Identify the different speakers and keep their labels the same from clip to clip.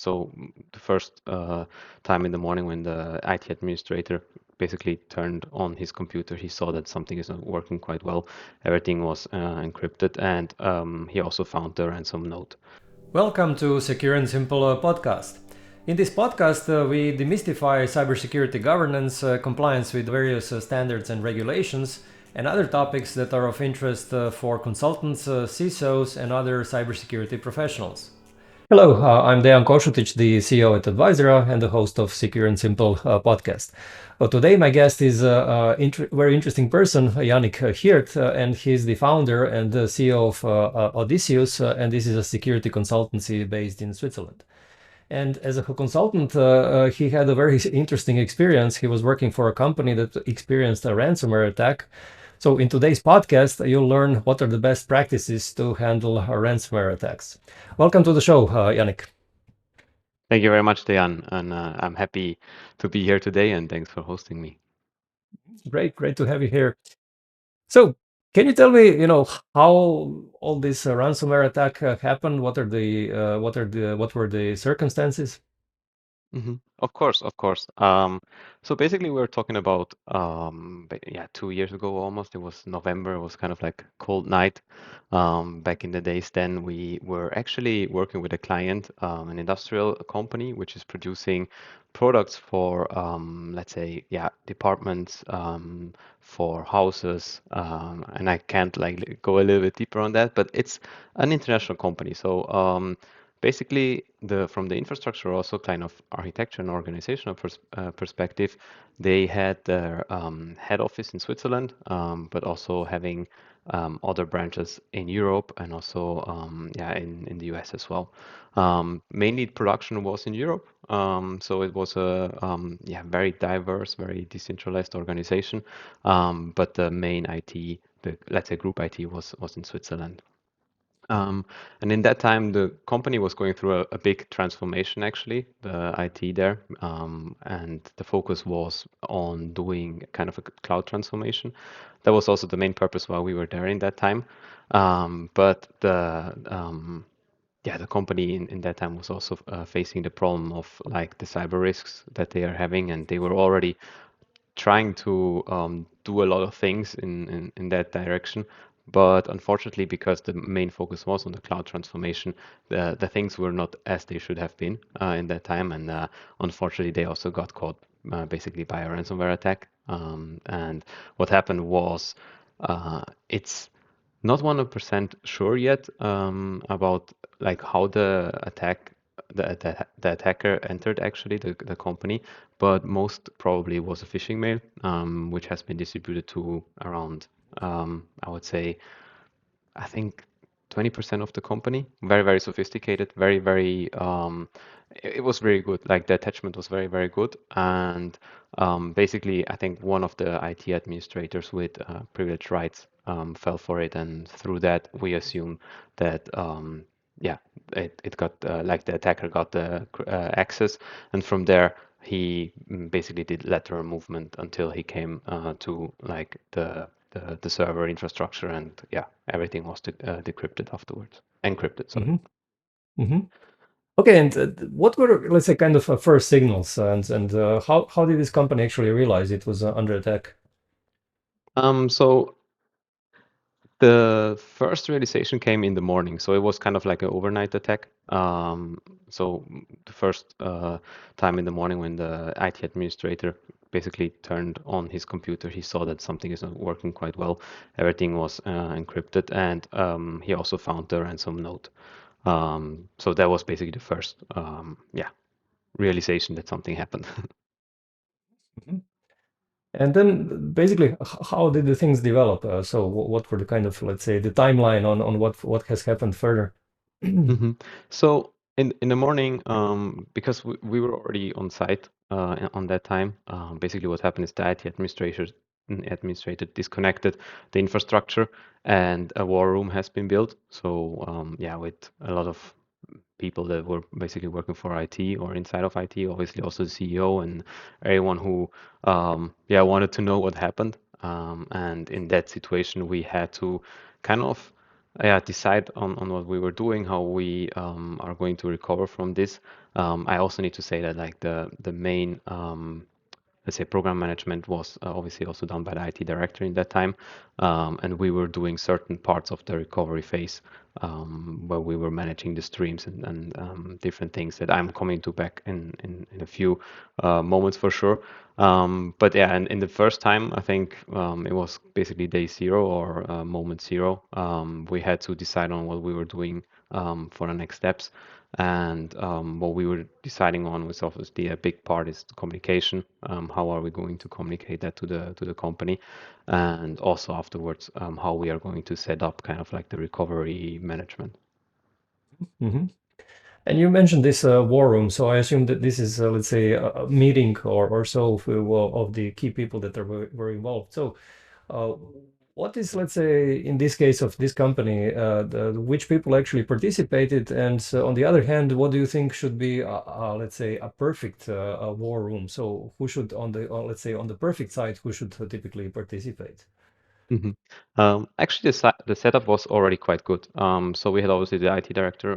Speaker 1: So the first time in the morning when the IT administrator basically turned on his computer, he saw that something is not working quite well. Everything was encrypted, and he also found the ransom note.
Speaker 2: Welcome to Secure and Simple podcast. In this podcast, we demystify cybersecurity governance, compliance with various standards and regulations, and other topics that are of interest for consultants, CISOs, and other cybersecurity professionals. Hello, I'm Dejan Kosutic, the CEO at Advisera and the host of Secure and Simple podcast. Today, my guest is a very interesting person, Yannick Hirt, and he's the founder and the CEO of ODCUS, and this is a security consultancy based in Switzerland. And as a consultant, he had a very interesting experience. He was working for a company that experienced a ransomware attack. So in today's podcast, you'll learn what are the best practices to handle ransomware attacks. Welcome to the show, Yannick.
Speaker 1: Thank you very much, Dejan, and I'm happy to be here today, and thanks for hosting me.
Speaker 2: Great to have you here. So, can you tell me, how all this ransomware attack happened? What were the circumstances?
Speaker 1: Of course, of course. So basically, we were talking about 2 years ago almost. It was November. It was kind of like cold night. Back in the days, then we were actually working with a client, an industrial company, which is producing products for, let's say, departments, for houses. And I can't like go a little bit deeper on that, but it's an international company. So basically, from the infrastructure, also kind of architecture and organizational perspective, they had their head office in Switzerland, but also having other branches in Europe and also in the US as well. Mainly production was in Europe, so it was a very diverse, very decentralized organization. But the main IT, let's say group IT, was in Switzerland. And in that time, the company was going through a big transformation, actually, the IT there. And the focus was on doing kind of a cloud transformation. That was also the main purpose why we were there in that time. But the company in that time was also facing the problem of like the cyber risks that they are having, and they were already trying to do a lot of things in that direction. But unfortunately, because the main focus was on the cloud transformation, the things were not as they should have been in that time. And unfortunately, they also got caught basically by a ransomware attack. And what happened was it's not 100% sure yet about like how the attacker entered actually the company, but most probably was a phishing mail, which has been distributed to around, I would say, I think 20% of the company. Very, very sophisticated, very, very, it was very good. Like the attachment was very, very good. And basically, I think one of the IT administrators with privileged rights fell for it. And through that, we assume that, it got, like the attacker got the access. And from there, he basically did lateral movement until he came to like the server infrastructure, and everything was decrypted afterwards, encrypted, sorry.
Speaker 2: Mm-hmm. Okay, and what were, let's say, kind of first signals, and how did this company actually realize it was under attack?
Speaker 1: So the first realization came in the morning, so it was kind of like an overnight attack. So the first time in the morning when the IT administrator basically turned on his computer, he saw that something is not working quite well. Everything was encrypted, and he also found the ransom note. So that was basically the first, realization that something happened.
Speaker 2: Mhm. And then basically, how did the things develop? So what were the kind of, let's say, the timeline on what has happened further?
Speaker 1: So in the morning, because we were already on site on that time, basically what happened is the IT administrator disconnected the infrastructure, and a war room has been built. So with a lot of people that were basically working for IT or inside of IT, obviously also the CEO and everyone who wanted to know what happened. And in that situation, we had to kind of decide on what we were doing, how we are going to recover from this. I also need to say that like the main let's say program management was obviously also done by the IT director in that time, and we were doing certain parts of the recovery phase where we were managing the streams and different things that I'm coming to back in a few moments for sure. But yeah, and in the first time, I think it was basically day zero or moment zero. We had to decide on what we were doing for the next steps. And what we were deciding on was obviously a big part is the communication. How are we going to communicate that to the company? And also afterwards, how we are going to set up kind of like the recovery management.
Speaker 2: Hmm. And you mentioned this war room, so I assume that this is, let's say, a meeting or so of the key people that were involved. So, uh, what is, let's say, in this case of this company, which people actually participated, and on the other hand, what do you think should be, let's say, a perfect war room? So, who should on the, let's say, on the perfect side, who should typically participate?
Speaker 1: Mhm. Actually, the setup was already quite good. So we had obviously the IT director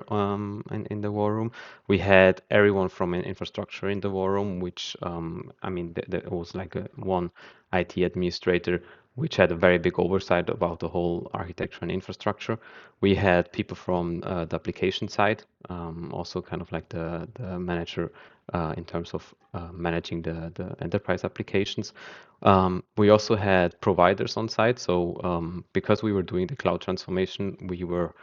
Speaker 1: in the war room. We had everyone from infrastructure in the war room, which I mean, there was like one IT administrator, which had a very big oversight about the whole architecture and infrastructure. We had people from the application side, also kind of like the manager in terms of managing the enterprise applications. We also had providers on site. So because we were doing the cloud transformation, we were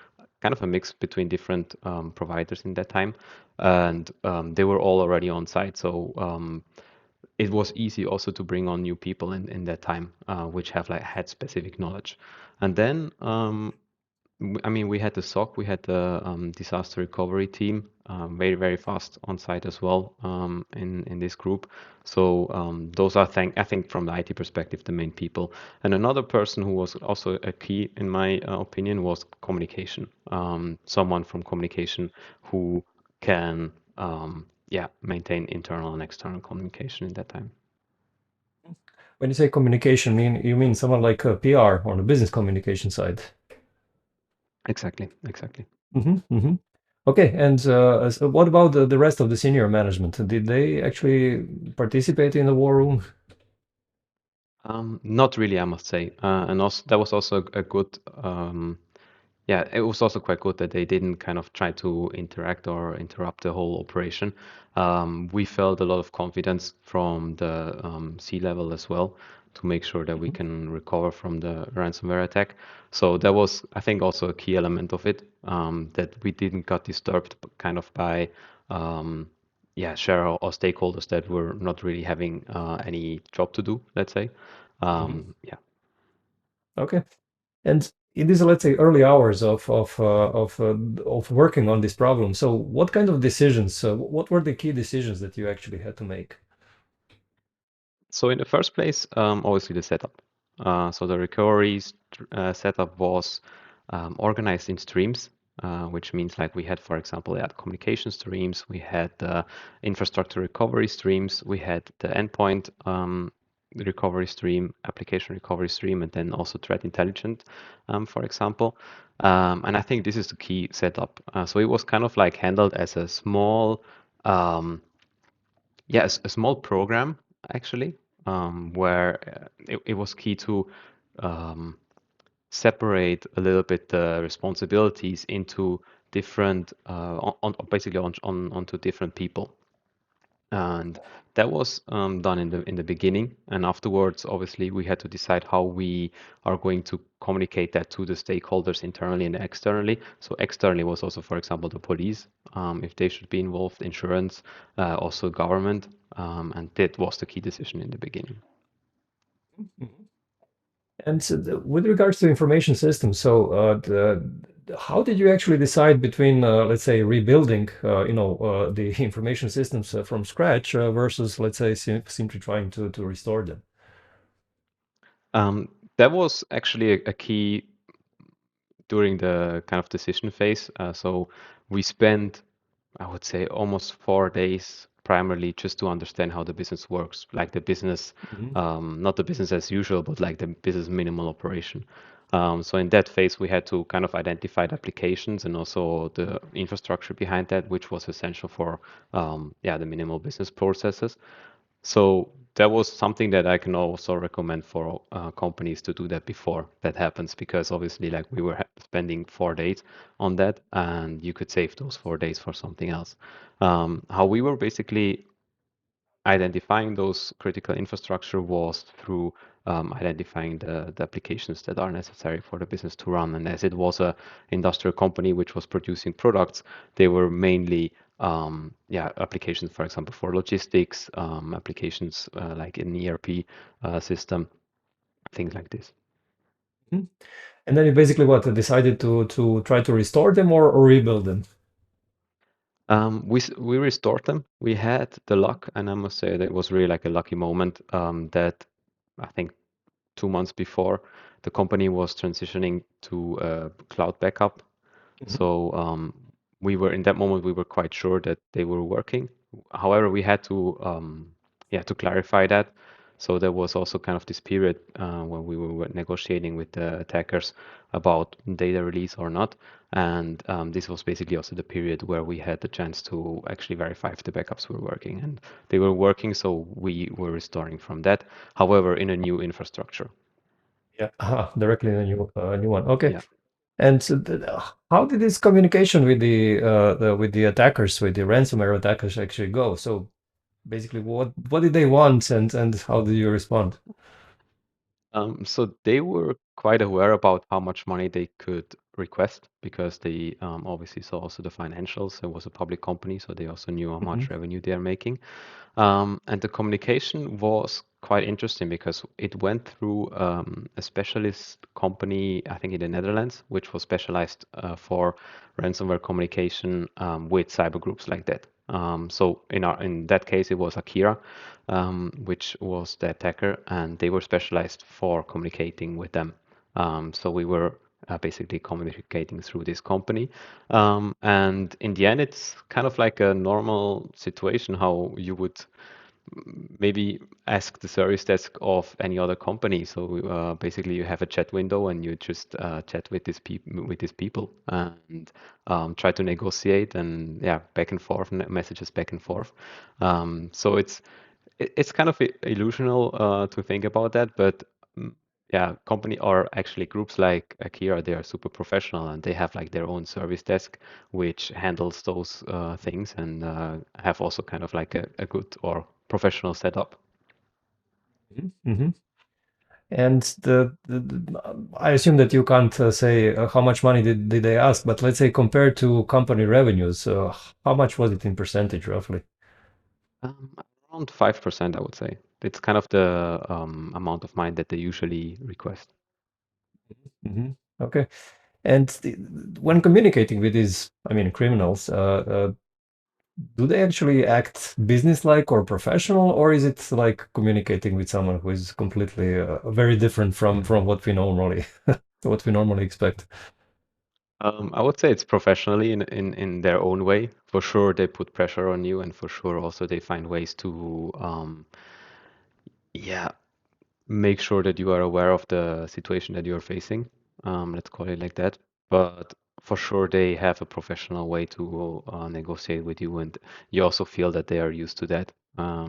Speaker 1: kind of a mix between different providers in that time, and they were all already on site. So it was easy also to bring on new people in that time, which have like had specific knowledge. And then I mean, we had the SOC, we had the disaster recovery team, very, very fast on site as well in this group. So those are, I think, from the IT perspective, the main people. And another person who was also a key, in my opinion, was communication. Someone from communication who can, yeah, maintain internal and external communication in that time.
Speaker 2: When you say communication, you mean someone like PR on the business communication side?
Speaker 1: Exactly, exactly.
Speaker 2: Hmm. Hmm. Okay, and so what about the rest of the senior management? Did they actually participate in the war room?
Speaker 1: Not really, I must say. And also that was also a good, yeah, it was also quite good that they didn't kind of try to interact or interrupt the whole operation. We felt a lot of confidence from the C-level as well to make sure that we
Speaker 2: Mhm.
Speaker 1: can recover from the ransomware attack. So that was, I think, also a key element of it, that we didn't got disturbed kind of by yeah, share or stakeholders that were not really having any job to do, let's say.
Speaker 2: Mhm.
Speaker 1: Yeah.
Speaker 2: Okay, and in these, let's say, early hours of working on this problem, so what kind of decisions? What were the key decisions that you actually had to make?
Speaker 1: So in the first place, obviously the setup. So the recovery setup was organized in streams, which means like we had, for example, yeah, communication streams, we had the infrastructure recovery streams, we had the endpoint recovery stream, application recovery stream, and then also threat intelligence, for example. And I think this is the key setup. So it was kind of like handled as a small um, yeah, a small program actually, where it was key to um, separate a little bit the responsibilities into different, basically onto different people. And that was done in the beginning, and afterwards, obviously, we had to decide how we are going to communicate that to the stakeholders internally and externally. So externally was also, for example, the police, if they should be involved, insurance, also government, and that was the key decision in the beginning.
Speaker 2: Mhm. And so with regards to information systems, so how did you actually decide between, let's say, rebuilding, the information systems from scratch versus, let's say, simply trying to restore them?
Speaker 1: That was actually a key during the kind of decision phase. So we spent, I would say, almost 4 days primarily just to understand how the business works, like the business,
Speaker 2: Mhm.
Speaker 1: not the business as usual, but like the business minimal operation. So in that phase, we had to kind of identify the applications and also the infrastructure behind that, which was essential for yeah, the minimal business processes. So that was something that I can also recommend for companies to do that before that happens, because obviously, like we were spending 4 days on that, and you could save those 4 days for something else. How we were basically identifying those critical infrastructure was through identifying the applications that are necessary for the business to run. And as it was a industrial company which was producing products, they were mainly yeah, applications, for example, for logistics, applications like an ERP system, things like this.
Speaker 2: Mhm. And then you basically what decided to try to restore them or rebuild them?
Speaker 1: We restored them. We had the luck, and I must say that it was really like a lucky moment that I think 2 months before, the company was transitioning to cloud backup.
Speaker 2: Mhm.
Speaker 1: So we were in that moment, we were quite sure that they were working. However, we had to yeah, to clarify that. So there was also kind of this period when we were negotiating with the attackers about data release or not. And this was basically also the period where we had the chance to actually verify if the backups were working. And they were working, so we were restoring from that. However, in a new infrastructure.
Speaker 2: Yeah, directly a new one. Okay.
Speaker 1: Yeah.
Speaker 2: And so how did this communication with with the attackers, with the ransomware attackers actually go? So basically, what did they want, and how did you respond?
Speaker 1: So they were quite aware about how much money they could request because they obviously saw also the financials. It was a public company, so they also knew how
Speaker 2: Mhm.
Speaker 1: much revenue they are making. And the communication was quite interesting because it went through a specialist company, I think in the Netherlands, which was specialized for ransomware communication with cyber groups like that. So in that case, it was Akira, which was the attacker, and they were specialized for communicating with them. So we were basically communicating through this company. And in the end, it's kind of like a normal situation how you would maybe ask the service desk of any other company. So basically, you have a chat window and you just chat with these people and try to negotiate and yeah, back and forth, messages back and forth. So it's kind of illusional to think about that, but mm, yeah, company or actually groups like Akira, they are super professional and they have like their own service desk which handles those things and have also kind of like a good or professional setup.
Speaker 2: Mhm. Mhm. And I assume that you can't say how much money did they ask, but let's say compared to company revenues, how much was it in percentage roughly?
Speaker 1: Um, Around 5%, I would say. It's kind of the amount of money that they usually request.
Speaker 2: Mhm. Okay. And when communicating with these, I mean, criminals, do they actually act business-like or professional, or is it like communicating with someone who is completely very different from what we normally expect?
Speaker 1: I would say it's professionally in their own way. For sure, they put pressure on you, and for sure, also they find ways to, yeah, make sure that you are aware of the situation that you're facing. Let's call it like that. But for sure, they have a professional way to negotiate with you, and you also feel that they are used to that.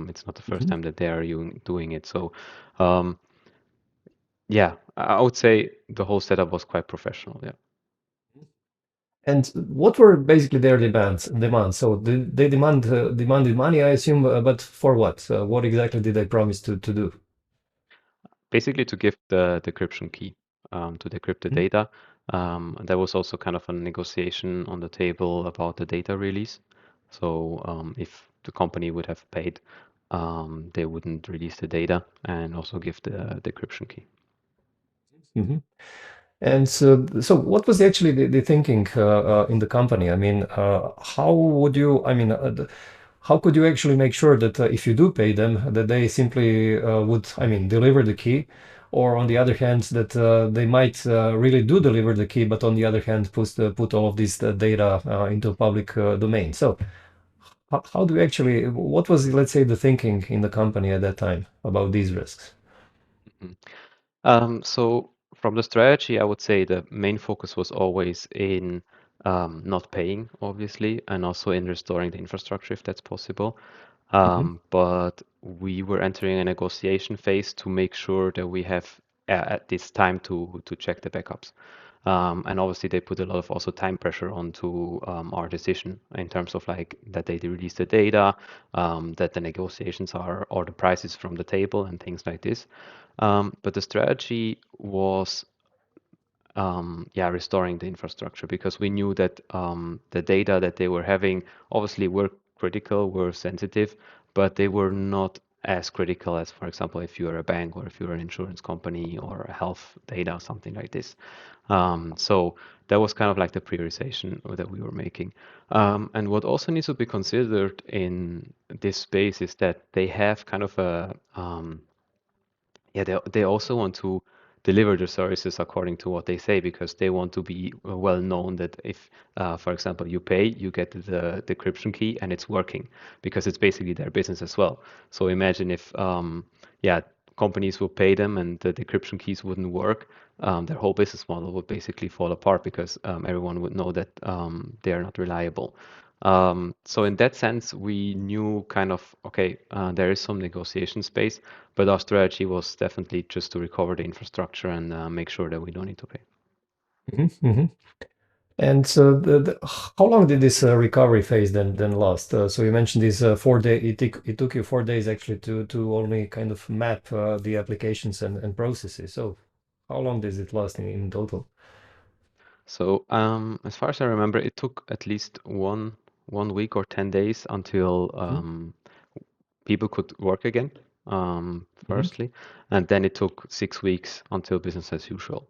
Speaker 1: It's not the first
Speaker 2: Mhm.
Speaker 1: time that they are doing it. So, um, yeah, I would say the whole setup was quite professional. Yeah.
Speaker 2: And what were basically their demands? So they demanded money, I assume, but for what? What exactly did they promise to do?
Speaker 1: Basically to give the decryption key to decrypt the
Speaker 2: Mhm.
Speaker 1: data. There was also kind of a negotiation on the table about the data release. So if the company would have paid, they wouldn't release the data and also give the decryption key.
Speaker 2: Mhm. And so what was actually the thinking in the company? I mean, how would you, I mean, how could you actually make sure that if you do pay them, that they simply would, I mean, deliver the key, or on the other hand, that they might really do deliver the key, but on the other hand, put all of this data into public domain. So how do you actually, what was, let's say, the thinking in the company at that time about these risks?
Speaker 1: Mhm. So From the strategy, I would say the main focus was always in not paying, obviously, and also in restoring the infrastructure if that's possible.
Speaker 2: Mm-hmm.
Speaker 1: But we were entering a negotiation phase to make sure that we have at this time to check the backups. And obviously they put a lot of also time pressure onto our decision in terms of like that they release the data, that the negotiations are or the prices from the table and things like this. But the strategy was yeah, restoring the infrastructure because we knew that the data that they were having obviously were critical, were sensitive, but they were not as critical as, for example, if you're a bank or if you're an insurance company or a health data or something like this. So that was kind of like the prioritization that we were making. And what also needs to be considered in this space is that they have kind of a yeah, they also want to deliver the services according to what they say because they want to be well known that if, for example, you pay, you get the decryption key and it's working because it's basically their business as well. So imagine if, yeah, companies will pay them and the decryption keys wouldn't work, their whole business model would basically fall apart because everyone would know that they are not reliable. So in that sense, we knew kind of, okay, there is some negotiation space, but our strategy was definitely just to recover the infrastructure and make sure that we don't need to pay.
Speaker 2: Mm-hmm. Mm-hmm. And so, how long did this recovery phase then last? So you mentioned this 4 day. It took you 4 days actually to only kind of map the applications and processes. So how long does it last in total?
Speaker 1: So as far as I remember, it took at least one week or 10 days until people could work again,
Speaker 2: Mm-hmm.
Speaker 1: firstly, and then it took 6 weeks until business as usual.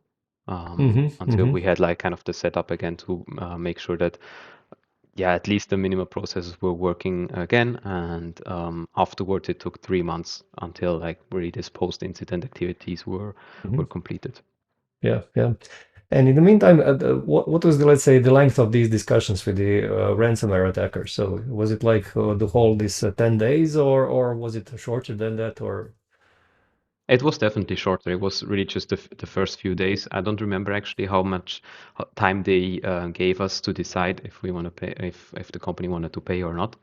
Speaker 2: Mm-hmm.
Speaker 1: Until
Speaker 2: Mm-hmm.
Speaker 1: we had like kind of the setup again to make sure that yeah, at least the minimal processes were working again. And afterwards, it took 3 months until like really this post-incident activities
Speaker 2: Mm-hmm.
Speaker 1: were completed.
Speaker 2: Yeah, yeah. And in the meantime, what was the, let's say, the length of these discussions with the ransomware attackers? So was it like the whole this 10 days, or was it shorter than that, or?
Speaker 1: It was definitely shorter. It was really just the first few days. I don't remember actually how much time they gave us to decide if we want to pay, if the company wanted to pay or not.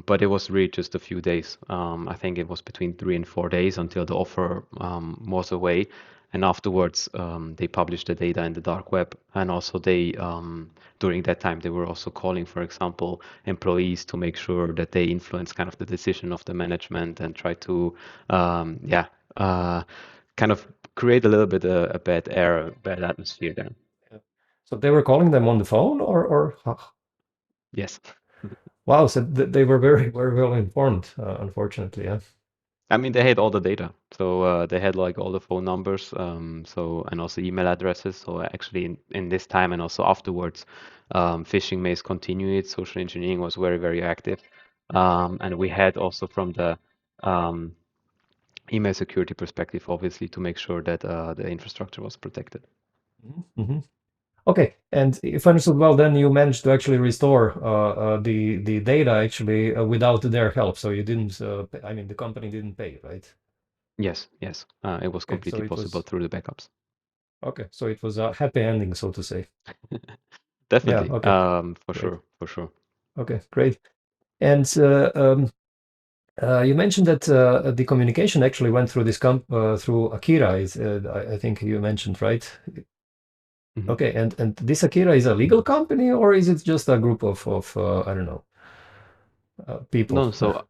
Speaker 1: But it was really just a few days. I think it was between 3 and 4 days until the offer was away. And afterwards, they published the data in the dark web. And also they, during that time, they were also calling, for example, employees to make sure that they influence kind of the decision of the management and try to, yeah, uh, kind of create a little bit a bad air, bad atmosphere there.
Speaker 2: Yeah. So they were calling them on the phone, or
Speaker 1: Yes.
Speaker 2: wow, so they were very, very well informed, unfortunately, yeah.
Speaker 1: I mean, they had all the data. So they had like all the phone numbers, so and also email addresses. So actually, in this time and also afterwards, phishing mails continued. Social engineering was very, very active, and we had also from the um, email security perspective, obviously, to make sure that the infrastructure was protected.
Speaker 2: Mm-hmm. Okay, and if I understood well, then you managed to actually restore the data actually without their help. So you didn't, I mean, the company didn't pay, right?
Speaker 1: Yes, yes, it was
Speaker 2: Okay, so
Speaker 1: completely
Speaker 2: it
Speaker 1: possible
Speaker 2: was
Speaker 1: through the backups.
Speaker 2: okay, so it was a happy ending, so to say. Yeah,
Speaker 1: Definitely,
Speaker 2: okay,
Speaker 1: for
Speaker 2: great.
Speaker 1: sure, for sure.
Speaker 2: Okay, great. And you mentioned that the communication actually went through this comp through Akira. I think you mentioned, right?
Speaker 1: Mhm.
Speaker 2: Okay, and this Akira is a legal company, or is it just a group of I don't know people?
Speaker 1: No, so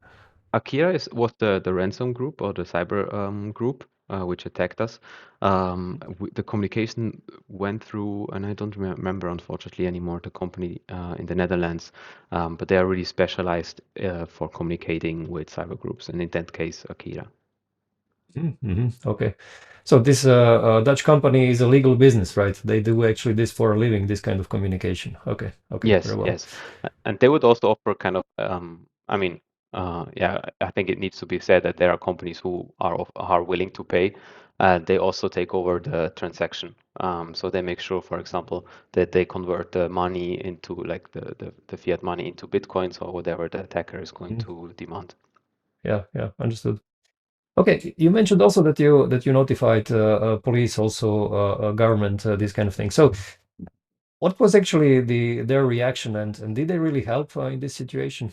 Speaker 1: Akira was the ransom group or the cyber group which attacked us. The communication went through, and I don't remember unfortunately anymore, the company in the Netherlands, but they are really specialized for communicating with cyber groups, and in that case, Akira.
Speaker 2: Mm-hmm. Okay, so this Dutch company is a legal business, right? They do actually this for a living, this kind of communication. Okay, okay,
Speaker 1: Yes,
Speaker 2: very well.
Speaker 1: yes. And they would also offer kind of, I mean, yeah, I think it needs to be said that there are companies who are willing to pay. They also take over the transaction. So they make sure, for example, that they convert the money into like the fiat money into Bitcoins or whatever the attacker is going
Speaker 2: Mhm.
Speaker 1: to demand.
Speaker 2: Yeah, yeah, understood. Okay, you mentioned also that you notified police, also government, this kind of thing. So, what was actually their reaction, and did they really help in this situation?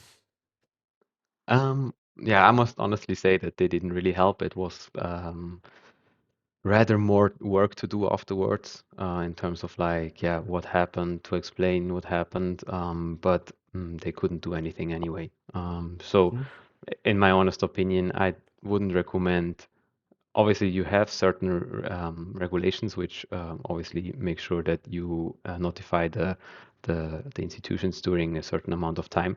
Speaker 1: Yeah, I must honestly say that they didn't really help. It was rather more work to do afterwards, in terms of like, yeah, what happened, to explain what happened, but they couldn't do anything anyway. So,
Speaker 2: Mhm.
Speaker 1: in my honest opinion, I wouldn't recommend. Obviously, you have certain regulations which obviously make sure that you notify the institutions during a certain amount of time.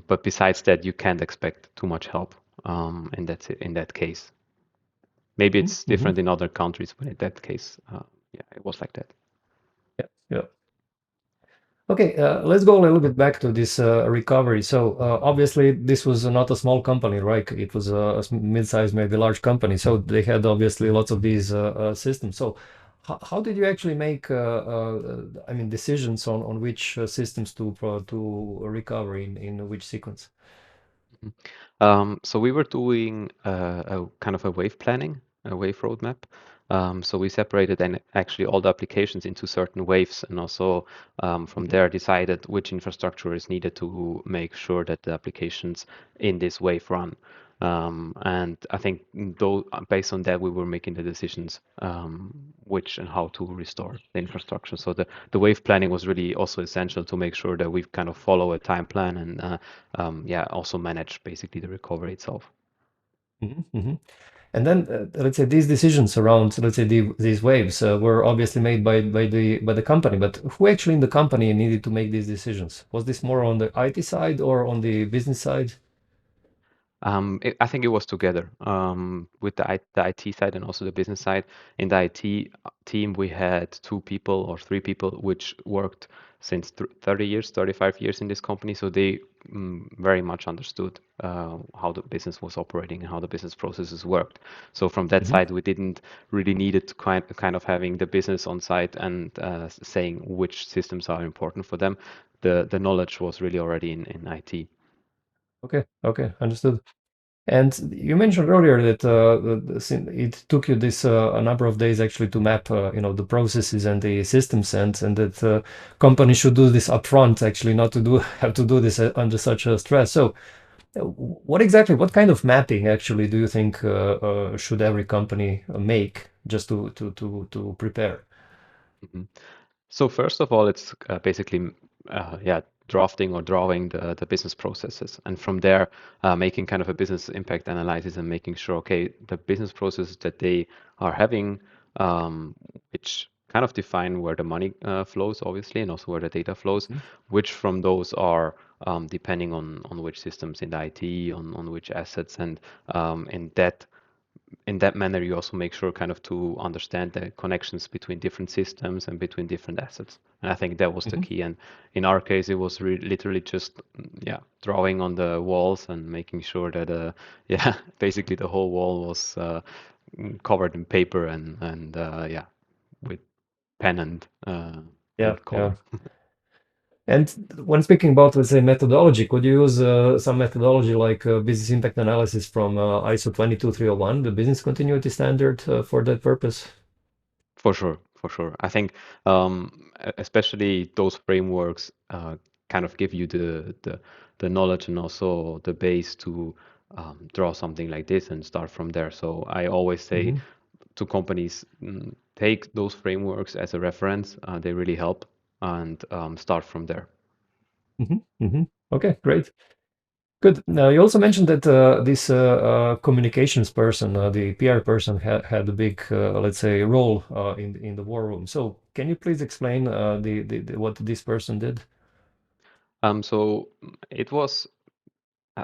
Speaker 1: But besides that, you can't expect too much help in that case. Maybe
Speaker 2: Mhm.
Speaker 1: it's
Speaker 2: Mhm.
Speaker 1: different in other countries, but in that case, yeah, it was like that.
Speaker 2: Yeah, yeah. Okay, let's go a little bit back to this recovery. So obviously, this was not a small company, right? It was a mid-sized, maybe large company. So they had obviously lots of these systems. So how did you actually make, I mean, decisions on which systems to recover in which sequence?
Speaker 1: Mhm. So we were doing a kind of a wave planning, a wave roadmap. So we separated and actually all the applications into certain waves, and also from
Speaker 2: Mhm.
Speaker 1: there decided which infrastructure is needed to make sure that the applications in this wave run. And I think though based on that we were making the decisions which and how to restore the infrastructure. So the wave planning was really also essential to make sure that we kind of follow a time plan and yeah, also manage basically the recovery itself.
Speaker 2: Mhm. Mhm. And then let's say these decisions around, let's say these waves were obviously made by the company, but who actually in the company needed to make these decisions? Was this more on the IT side or on the business side?
Speaker 1: I think it was together with the IT side and also the business side. In the IT team, we had two people or three people which worked since 30 years, 35 years in this company. So they very much understood how the business was operating and how the business processes worked. So from that
Speaker 2: Mhm.
Speaker 1: side, we didn't really need it to kind of having the business on site and saying which systems are important for them. The knowledge was really already in IT.
Speaker 2: Okay, okay, understood. And you mentioned earlier that it took you this a number of days actually to map, the processes and the systems, and that companies should do this upfront, actually, not to do have to do this under such a stress. So, what kind of mapping actually do you think should every company make just to prepare?
Speaker 1: Mhm. So first of all, it's basically yeah, drafting or drawing the business processes, and from there making kind of a business impact analysis and making sure, okay, the business processes that they are having, which kind of define where the money flows, obviously, and also where the data flows,
Speaker 2: Mhm.
Speaker 1: which from those are depending on which systems in the IT, on which assets, and in that manner, you also make sure kind of to understand the connections between different systems and between different assets. And I think that was the
Speaker 2: Mhm.
Speaker 1: key. And in our case, it was literally just, yeah, drawing on the walls and making sure that, yeah, basically the whole wall was covered in paper and yeah, with pen and
Speaker 2: Yeah,
Speaker 1: wood
Speaker 2: yeah.
Speaker 1: color.
Speaker 2: And when speaking about, let's say, methodology, could you use some methodology like business impact analysis from ISO 22301, the business continuity standard, for that purpose?
Speaker 1: For sure, for sure. I think especially those frameworks kind of give you the knowledge and also the base to draw something like this and start from there. So I always say
Speaker 2: Hmm.
Speaker 1: to companies, take those frameworks as a reference. They really help, and start from there.
Speaker 2: Hmm. Hmm. Okay, great. Good. Now, you also mentioned that this communications person, the PR person, had a big, let's say, role in the war room. So, can you please explain what this person did?
Speaker 1: So it was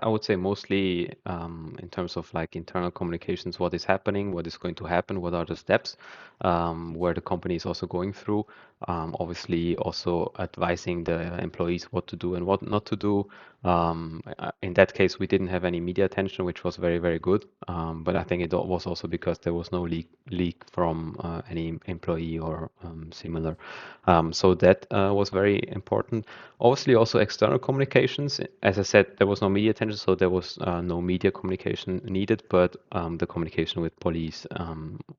Speaker 1: I would say mostly in terms of like internal communications, what is happening, what is going to happen, what are the steps, where the company is also going through. Obviously, also advising the employees what to do and what not to do. In that case, we didn't have any media attention, which was very, very good. But I think it was also because there was no leak from any employee or similar. So that was very important. Obviously, also external communications. As I said, there was no media attention attention. So there was no media communication needed, but the communication with police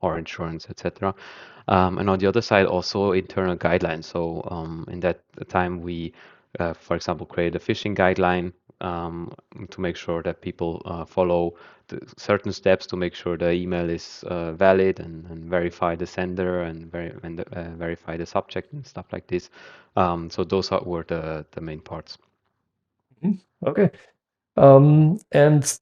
Speaker 1: or insurance, etc. And on the other side, also internal guidelines. So in that time, we, for example, created a phishing guideline to make sure that people follow certain steps to make sure the email is valid and verify the sender and verify the subject and stuff like this. So those were the main parts.
Speaker 2: Okay. And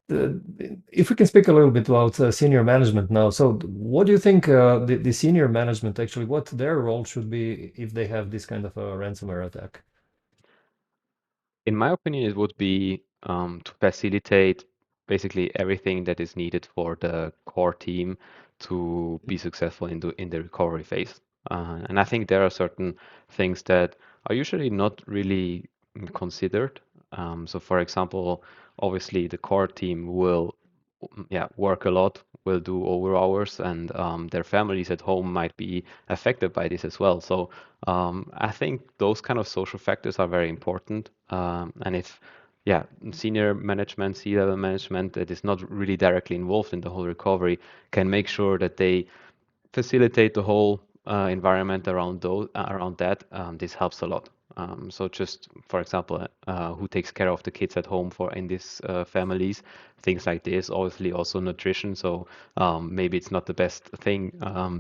Speaker 2: if we can speak a little bit about senior management now. So what do you think the senior management actually, what their role should be if they have this kind of a ransomware attack?
Speaker 1: In my opinion, it would be to facilitate basically everything that is needed for the core team to be successful in the recovery phase. And I think there are certain things that are usually not really considered. So, for example, obviously the core team will work a lot, will do over hours, and their families at home might be affected by this as well. So I think those kind of social factors are very important. And if, senior management, C-level management that is not really directly involved in the whole recovery can make sure that they facilitate the whole environment around that, this helps a lot. So just for example, who takes care of the kids at home for in these families, things like this. Obviously, also nutrition. So maybe it's not the best thing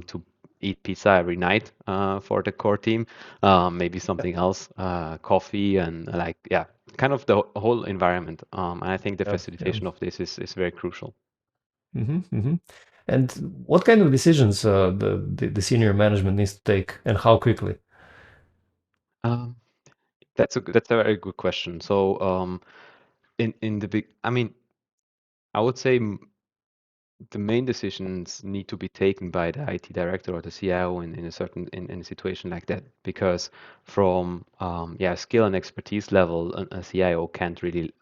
Speaker 1: to eat pizza every night for the core team. Maybe something else, coffee and kind of the whole environment. And I think the
Speaker 2: Yeah, yeah.
Speaker 1: facilitation of this is very crucial.
Speaker 2: Hmm. And what kind of decisions the senior management needs to take and how quickly?
Speaker 1: Um, that's a very good question. So in the big, I mean, I would say the main decisions need to be taken by the IT director or the CIO in a certain in a situation like that, because from skill and expertise level, a CIO can't really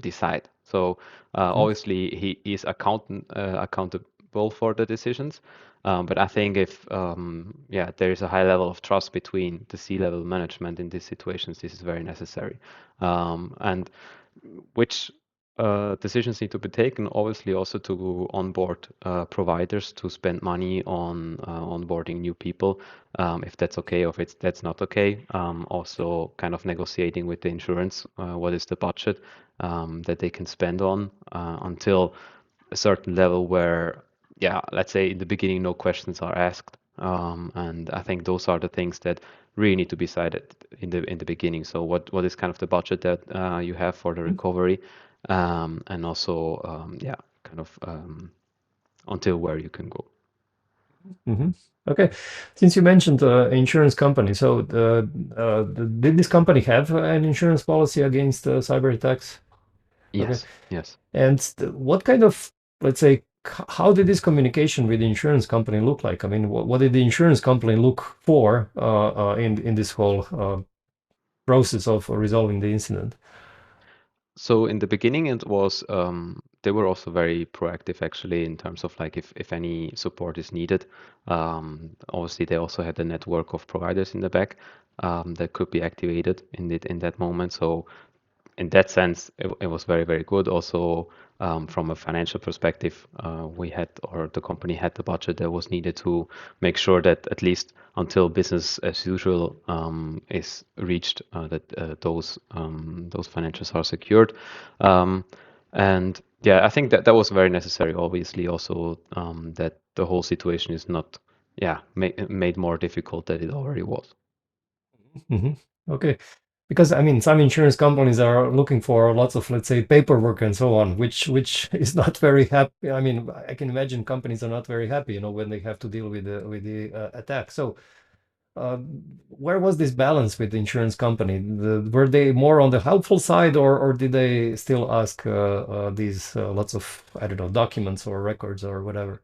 Speaker 1: decide. So
Speaker 2: Mhm.
Speaker 1: obviously he is accountable for the decisions, but I think if there is a high level of trust between the C-level management in these situations, this is very necessary. And which decisions need to be taken, obviously also to onboard providers to spend money on onboarding new people, if that's okay or if that's not okay. Also kind of negotiating with the insurance, what is the budget that they can spend on until a certain level where, let's say in the beginning, no questions are asked. And I think those are the things that really need to be decided in the beginning. So what is kind of the budget that you have for the recovery, and also kind of until where you can go.
Speaker 2: Hmm. Okay. Since you mentioned insurance company, so did this company have an insurance policy against cyber attacks? Okay.
Speaker 1: Yes, yes.
Speaker 2: And what kind of, let's say, how did this communication with the insurance company look like? I mean, what did the insurance company look for in this whole process of resolving the incident?
Speaker 1: So in the beginning, it was they were also very proactive actually in terms of like if any support is needed. Obviously, they also had a network of providers in the back that could be activated in that moment. So in that sense, it was very, very good. Also, from a financial perspective, we had, or the company had the budget that was needed to make sure that at least until business as usual is reached, that those financials are secured. Um, and yeah, I think that that was very necessary. Obviously, also that the whole situation is not, made more difficult than it already was.
Speaker 2: Hmm. Okay. Because I mean, some insurance companies are looking for lots of, let's say, paperwork and so on, which is not very happy. I mean, I can imagine companies are not very happy, when they have to deal with the attack. So, uh, where was this balance with the insurance company? Were they more on the helpful side, or did they still ask these lots of, I don't know, documents or records or whatever?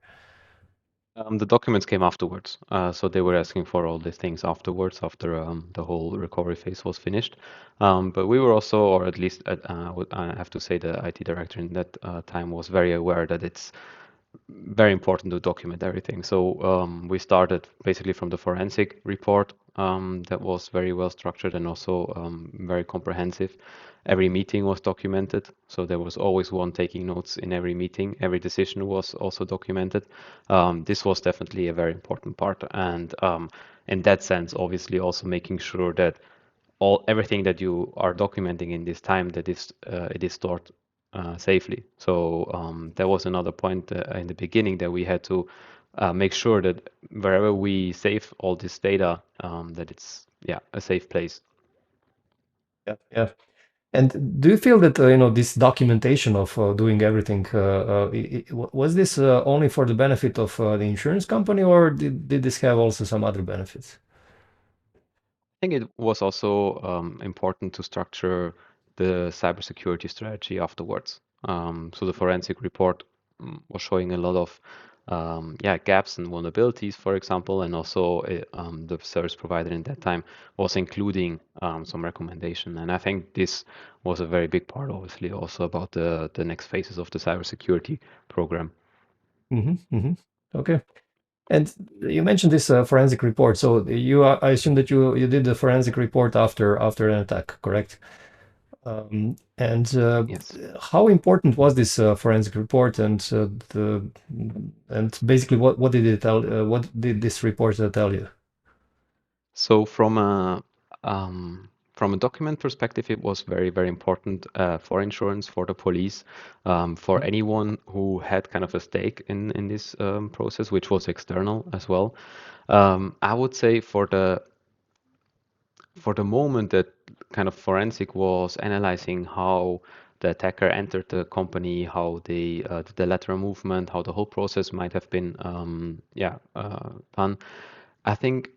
Speaker 1: The documents came afterwards, so they were asking for all these things afterwards, after the whole recovery phase was finished. But we were also, or at least I have to say, the IT director in that time was very aware that it's very important to document everything. So we started basically from the forensic report that was very well structured and also very comprehensive. Every meeting was documented, so there was always one taking notes in every meeting. Every decision was also documented. This was definitely a very important part, and in that sense, obviously also making sure that everything that you are documenting in this time that is it is stored safely. So that was another point in the beginning that we had to make sure that wherever we save all this data, that it's a safe place.
Speaker 2: Yeah, yeah. And do you feel that this documentation of doing everything was this only for the benefit of the insurance company, or did this have also some other benefits?
Speaker 1: I think it was also important to structure the cybersecurity strategy afterwards. So the forensic report was showing a lot of gaps and vulnerabilities, for example, and also the service provider in that time was including some recommendation. And I think this was a very big part, obviously, also about the next phases of the cybersecurity program.
Speaker 2: Okay. And you mentioned this forensic report. So I assume that you did the forensic report after an attack, correct? And
Speaker 1: Yes.
Speaker 2: how important was this forensic report, and basically what did it tell? What did this report tell you?
Speaker 1: So from a document perspective, it was very, very important for insurance, for the police, for anyone who had kind of a stake in this process, which was external as well. I would say for the moment that kind of forensic was analyzing how the attacker entered the company, how they did the lateral movement, how the whole process might have been done. I think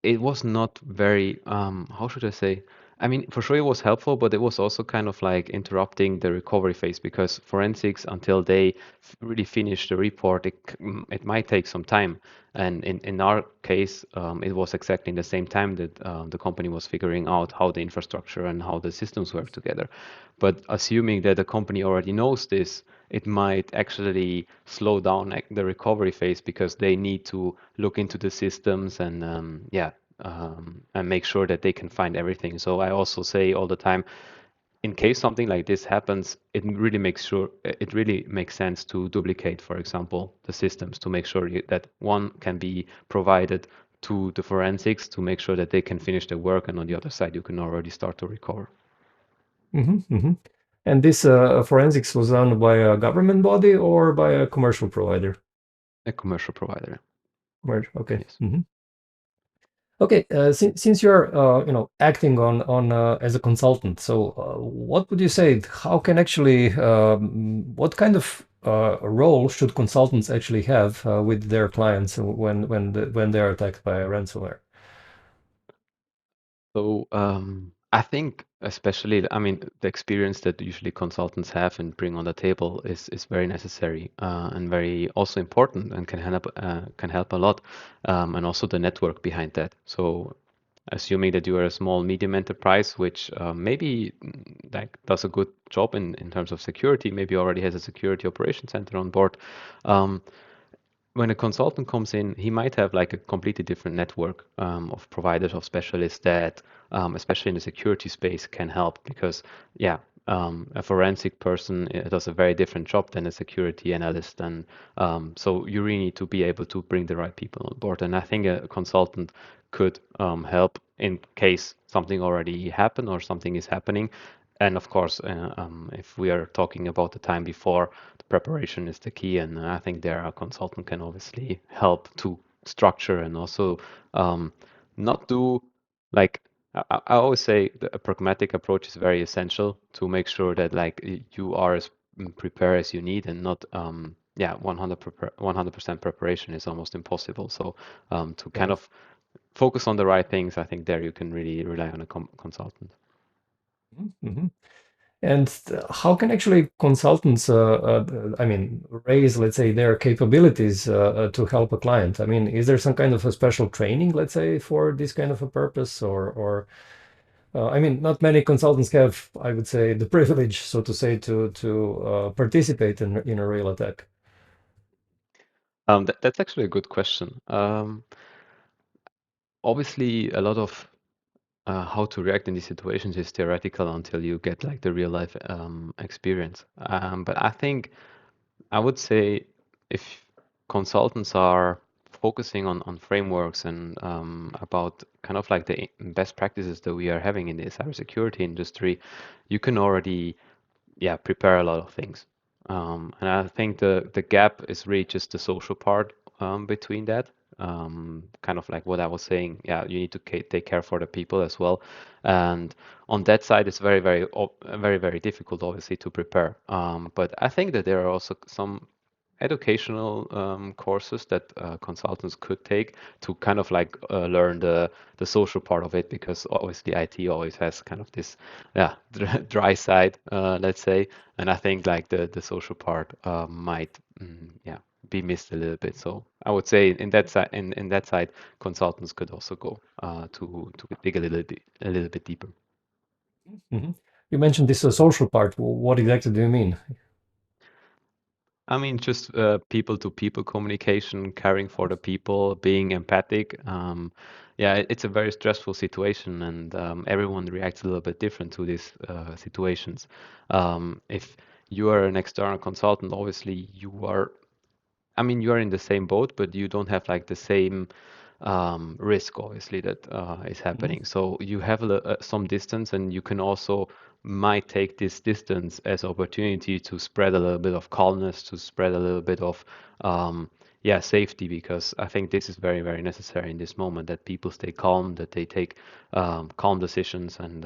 Speaker 1: it was not very how should I say? I mean, for sure it was helpful, but it was also kind of like interrupting the recovery phase because forensics, until they really finish the report, it might take some time. And in our case, it was exactly in the same time that the company was figuring out how the infrastructure and how the systems work together. But assuming that the company already knows this, it might actually slow down the recovery phase because they need to look into the systems and and make sure that they can find everything. So I also say all the time, in case something like this happens, it really makes sense to duplicate, for example, the systems to make sure that one can be provided to the forensics to make sure that they can finish their work, and on the other side, you can already start to recover.
Speaker 2: And this forensics was done by a government body or by a commercial provider?
Speaker 1: A commercial provider,
Speaker 2: Okay.
Speaker 1: yes.
Speaker 2: Okay, since you're acting on as a consultant, so what would you say? How can actually what kind of role should consultants actually have with their clients when they're attacked by a ransomware?
Speaker 1: So I think especially, I mean, the experience that usually consultants have and bring on the table is very necessary and very also important and can help a lot, and also the network behind that. So assuming that you are a small medium enterprise, which maybe like does a good job in terms of security, maybe already has a security operation center on board. Um, when a consultant comes in, he might have like a completely different network of providers, of specialists that, especially in the security space, can help because, a forensic person does a very different job than a security analyst, and so you really need to be able to bring the right people on board. And I think a consultant could help in case something already happened or something is happening. And of course, if we are talking about the time before, the preparation is the key. And I think there a consultant can obviously help to structure and also not do like I always say a pragmatic approach is very essential to make sure that like you are as prepared as you need and not 100% preparation is almost impossible. So to kind
Speaker 2: Yeah.
Speaker 1: of focus on the right things, I think there you can really rely on a consultant.
Speaker 2: Mhm. And how can actually consultants, I mean, raise, let's say, their capabilities to help a client? I mean, is there some kind of a special training, let's say, for this kind of a purpose, or I mean, not many consultants have, I would say, the privilege, so to say, to participate in a real attack.
Speaker 1: That's actually a good question. Obviously, a lot of how to react in these situations is theoretical until you get like the real life experience. But I think I would say if consultants are focusing on frameworks and about kind of like the best practices that we are having in the cybersecurity industry, you can already prepare a lot of things. And I think the gap is really just the social part between that. Kind of like what I was saying. Yeah, you need to take care for the people as well. And on that side, it's very difficult, obviously, to prepare. But I think that there are also some educational courses that consultants could take to kind of like learn the social part of it, because obviously IT always has kind of this dry side, let's say. And I think like the social part might be missed a little bit. So I would say in that side, in that side, consultants could also go to dig a little bit deeper.
Speaker 2: Hmm. You mentioned this social part. What exactly do you mean?
Speaker 1: I mean, just people-to-people communication, caring for the people, being empathic. Yeah, it's a very stressful situation, and everyone reacts a little bit different to these situations. If you are an external consultant, obviously I mean, you are in the same boat, but you don't have like the same risk, obviously, that is
Speaker 2: Hmm.
Speaker 1: happening. So you have some distance, and you can also might take this distance as opportunity to spread a little bit of calmness, to spread a little bit of safety, because I think this is very necessary in this moment, that people stay calm, that they take calm decisions, and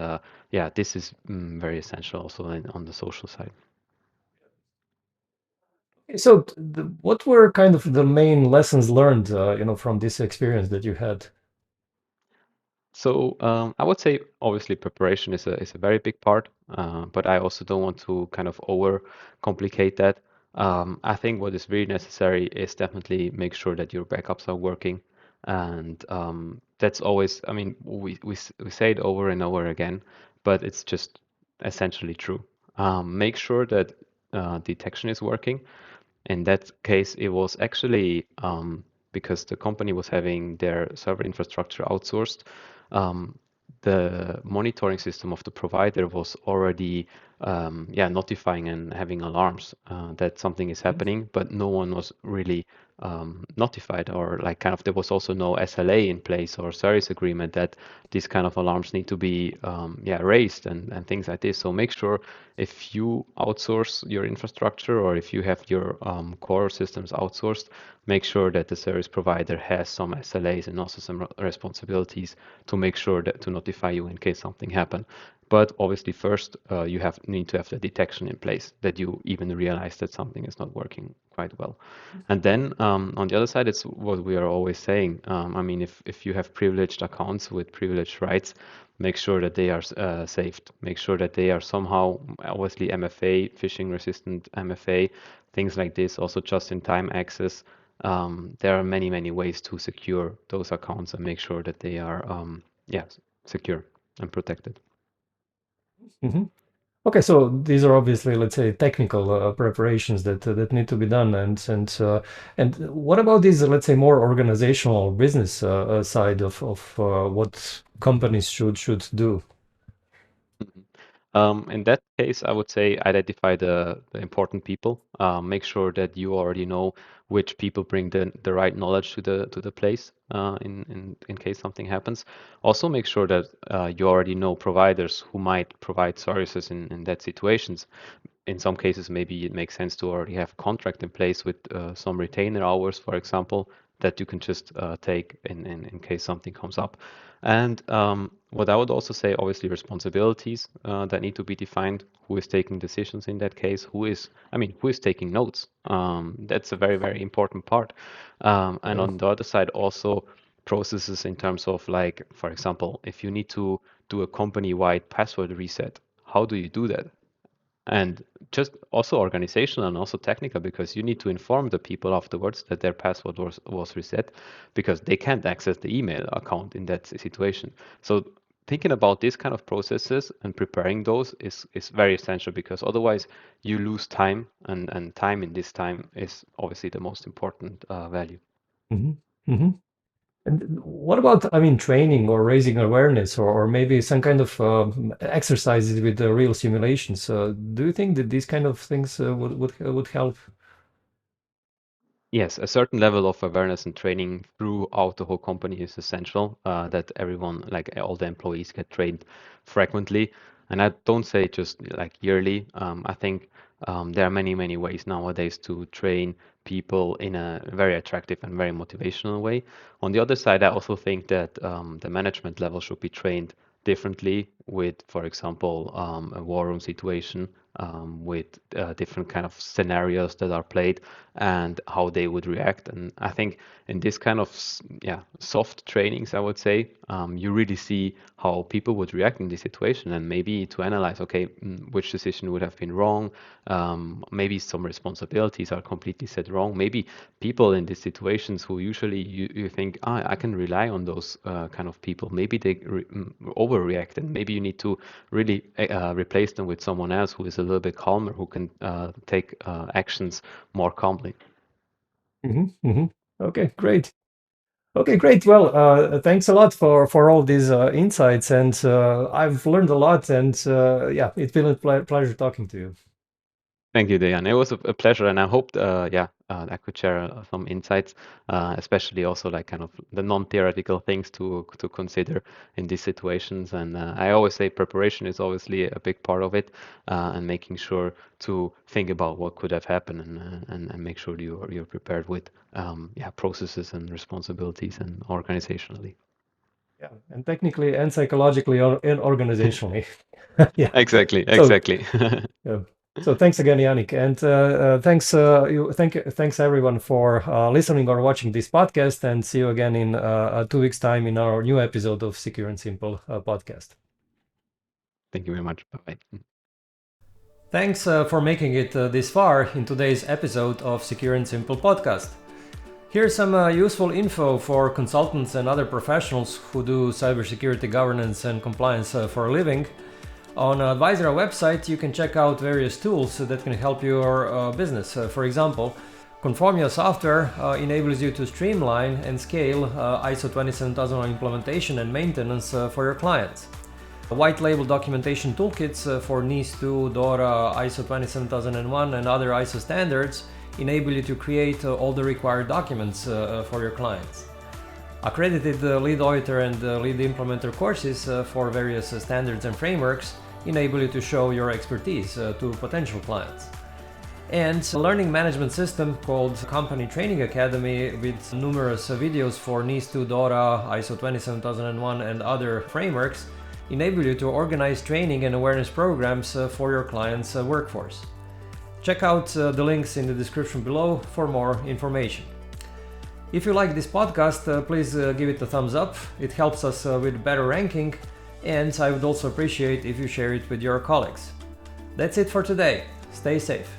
Speaker 1: this is very essential also on the social side.
Speaker 2: So, what were kind of the main lessons learned, from this experience that you had?
Speaker 1: So I would say obviously preparation is a very big part, but I also don't want to kind of over complicate that. I think what is really necessary is definitely make sure that your backups are working, and that's always, I mean, we say it over and over again, but it's just essentially true. Make sure that detection is working. In that case, it was actually because the company was having their server infrastructure outsourced. Um, the monitoring system of the provider was already notifying and having alarms that something is happening, but no one was really notified, or like kind of there was also no SLA in place or service agreement that these kind of alarms need to be raised and things like this. So make sure if you outsource your infrastructure, or if you have your core systems outsourced, make sure that the service provider has some SLAs and also some responsibilities to make sure that to notify you in case something happen. But obviously, first you need to have the detection in place, that you even realize that something is not working quite well. And then on the other side, it's what we are always saying. I mean, if you have privileged accounts with privileged rights, make sure that they are saved. Make sure that they are somehow, obviously, MFA, phishing resistant MFA, things like this, also just-in-time access. There are many ways to secure those accounts and make sure that they are secure and protected.
Speaker 2: Hmm. Okay, so these are obviously, let's say, technical preparations that need to be done, and what about these, let's say, more organizational business side of what companies should do?
Speaker 1: Mhm. In that case, I would say identify the important people. Make sure that you already know which people bring the right knowledge to the place in case something happens. Also, make sure that you already know providers who might provide services in that situations. In some cases, maybe it makes sense to already have a contract in place with some retainer hours, for example, that you can just take in case something comes up. And what I would also say, obviously, responsibilities that need to be defined. Who is taking decisions in that case? Who is taking notes? That's a very important part. And
Speaker 2: Yeah.
Speaker 1: on the other side, also processes in terms of like, for example, if you need to do a company-wide password reset, how do you do that? And just also organizational and also technical, because you need to inform the people afterwards that their password was reset, because they can't access the email account in that situation. So thinking about these kind of processes and preparing those is very essential, because otherwise you lose time, and time in this time is obviously the most important value.
Speaker 2: Hmm. Hmm. And what about, I mean, training or raising awareness, or maybe some kind of exercises with the real simulations? Do you think that these kind of things would help?
Speaker 1: Yes, a certain level of awareness and training throughout the whole company is essential, that everyone, like all the employees, get trained frequently. And I don't say just like yearly. I think there are many, many ways nowadays to train people in a very attractive and very motivational way. On the other side, I also think that the management level should be trained differently with, for example, a war room situation, with different kind of scenarios that are played and how they would react. And I think in this kind of soft trainings, I would say, you really see how people would react in this situation, and maybe to analyze, okay, which decision would have been wrong. Maybe some responsibilities are completely set wrong. Maybe people in these situations who usually you think, I can rely on those kind of people, maybe they overreact, and maybe you need to really replace them with someone else who is a little bit calmer, who can take actions more calmly.
Speaker 2: Hmm. Hmm. Okay, great. Okay, great. Well, thanks a lot for all these insights, and I've learned a lot. And yeah, it's been a pleasure talking to you.
Speaker 1: Thank you, Dejan. It was a pleasure, and I hope, I could share some insights, especially also like kind of the non-theoretical things to consider in these situations. And I always say preparation is obviously a big part of it, and making sure to think about what could have happened, and make sure you're prepared with processes and responsibilities and organizationally.
Speaker 2: Yeah, and technically and psychologically and organizationally. Yeah.
Speaker 1: Exactly,
Speaker 2: So
Speaker 1: exactly.
Speaker 2: yeah. So thanks again, Yannick, and thanks everyone for listening or watching this podcast, and see you again in 2 weeks' time in our new episode of Secure and Simple podcast.
Speaker 1: Thank you very much. Bye.
Speaker 2: Thanks for making it this far in today's episode of Secure and Simple podcast. Here's some useful info for consultants and other professionals who do cybersecurity governance and compliance for a living. On Advisera website, you can check out various tools that can help your business. For example, Conformia software enables you to streamline and scale ISO 27001 implementation and maintenance for your clients. White label documentation toolkits for NIS2, DORA, ISO 27001 and other ISO standards enable you to create all the required documents for your clients. Accredited lead auditor and lead implementer courses for various standards and frameworks enable you to show your expertise to potential clients. And a learning management system called Company Training Academy with numerous videos for NIS2, DORA, ISO 27001 and other frameworks enable you to organize training and awareness programs for your clients' workforce. Check out the links in the description below for more information. If you like this podcast, please give it a thumbs up. It helps us with better ranking, and I would also appreciate if you share it with your colleagues. That's it for today. Stay safe.